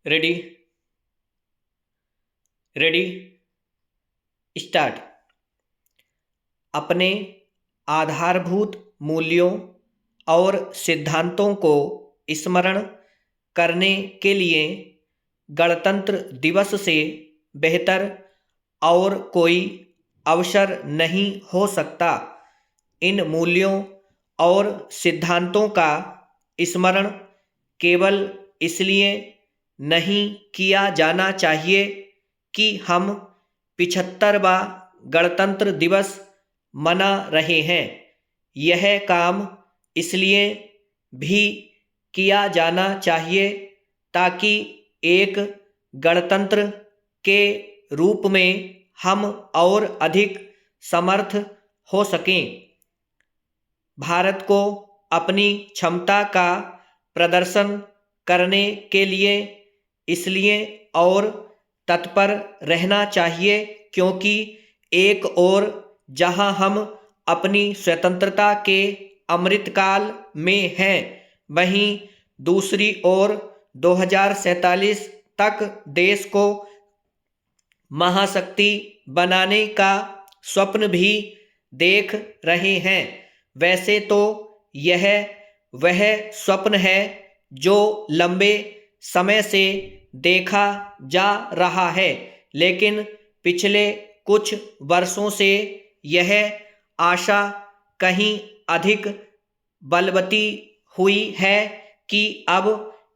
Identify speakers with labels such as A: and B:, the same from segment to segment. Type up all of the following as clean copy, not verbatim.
A: Ready ready start. अपने आधारभूत मूल्यों और सिद्धांतों को स्मरण करने के लिए गणतंत्र दिवस से बेहतर और कोई अवसर नहीं हो सकता। इन मूल्यों और सिद्धांतों का स्मरण केवल इसलिए नहीं किया जाना चाहिए कि हम 75वां गणतंत्र दिवस मना रहे हैं। यह काम इसलिए भी किया जाना चाहिए ताकि एक गणतंत्र के रूप में हम और अधिक समर्थ हो सकें। भारत को अपनी क्षमता का प्रदर्शन करने के लिए इसलिए और तत्पर रहना चाहिए क्योंकि एक ओर जहां हम अपनी स्वतंत्रता के अमृतकाल में हैं, वहीं दूसरी ओर 2047 तक देश को महाशक्ति बनाने का स्वप्न भी देख रहे हैं। वैसे तो यह वह स्वप्न है जो लंबे समय से देखा जा रहा है, लेकिन पिछले कुछ वर्षों से यह आशा कहीं अधिक बलवती हुई है कि अब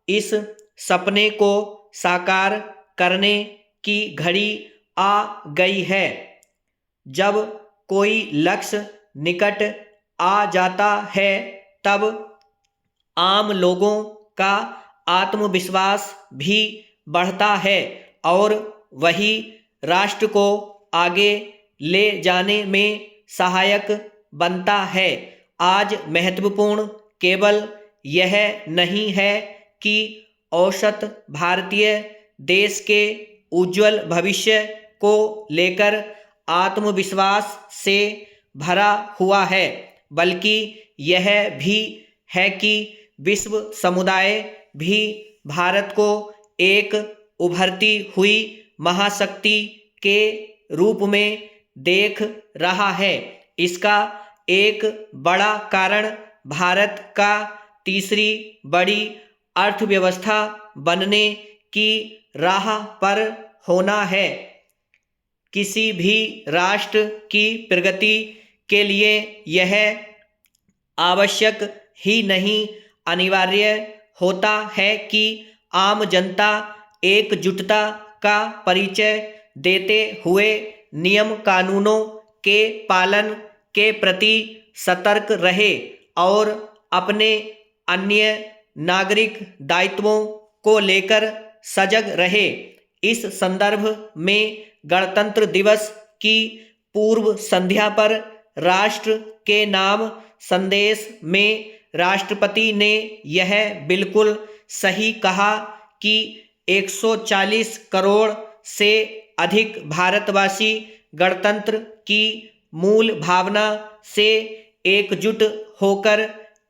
A: इस सपने को साकार करने की घड़ी आ गई है। जब कोई लक्ष्य निकट आ जाता है तब आम लोगों का आत्मविश्वास भी बढ़ता है और वही राष्ट्र को आगे ले जाने में सहायक बनता है। आज महत्वपूर्ण केवल यह नहीं है कि औसत भारतीय देश के उज्जवल भविष्य को लेकर आत्मविश्वास से भरा हुआ है, बल्कि यह भी है कि विश्व समुदाय भी भारत को एक उभरती हुई महाशक्ति के रूप में देख रहा है। इसका एक बड़ा कारण भारत का तीसरी बड़ी अर्थव्यवस्था बनने की राह पर होना है। किसी भी राष्ट्र की प्रगति के लिए यह आवश्यक ही नहीं, अनिवार्य होता है कि आम जनता एकजुटता का परिचय देते हुए नियम कानूनों के पालन के प्रति सतर्क रहे और अपने अन्य नागरिक दायित्वों को लेकर सजग रहे। इस संदर्भ में गणतंत्र दिवस की पूर्व संध्या पर राष्ट्र के नाम संदेश में राष्ट्रपति ने यह बिल्कुल सही कहा कि 140 करोड़ से अधिक भारतवासी गणतंत्र की मूल भावना से एकजुट होकर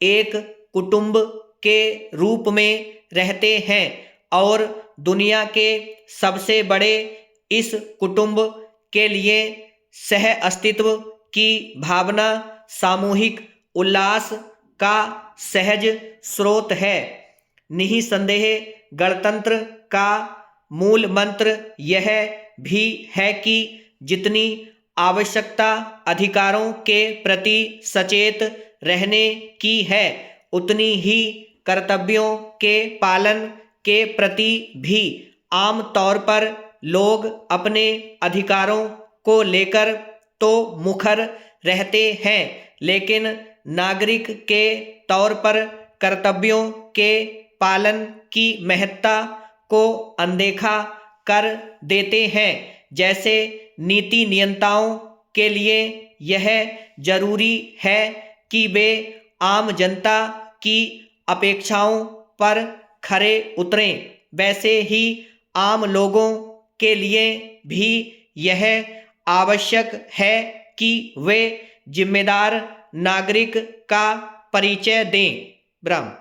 A: एक कुटुंब के रूप में रहते हैं और दुनिया के सबसे बड़े इस कुटुंब के लिए सह अस्तित्व की भावना सामूहिक उल्लास का सहज स्रोत है। निःसंदेह गणतंत्र का मूल मंत्र यह भी है कि जितनी आवश्यकता अधिकारों के प्रति सचेत रहने की है, उतनी ही कर्तव्यों के पालन के प्रति भी। आम तौर पर लोग अपने अधिकारों को लेकर तो मुखर रहते हैं, लेकिन नागरिक के तौर पर कर्तव्यों के पालन की महत्ता को अनदेखा कर देते हैं। जैसे नीति नियंताओं के लिए यह जरूरी है कि वे आम जनता की अपेक्षाओं पर खरे उतरें, वैसे ही आम लोगों के लिए भी यह आवश्यक है कि वे जिम्मेदार नागरिक का परिचय दें। ब्रह्म।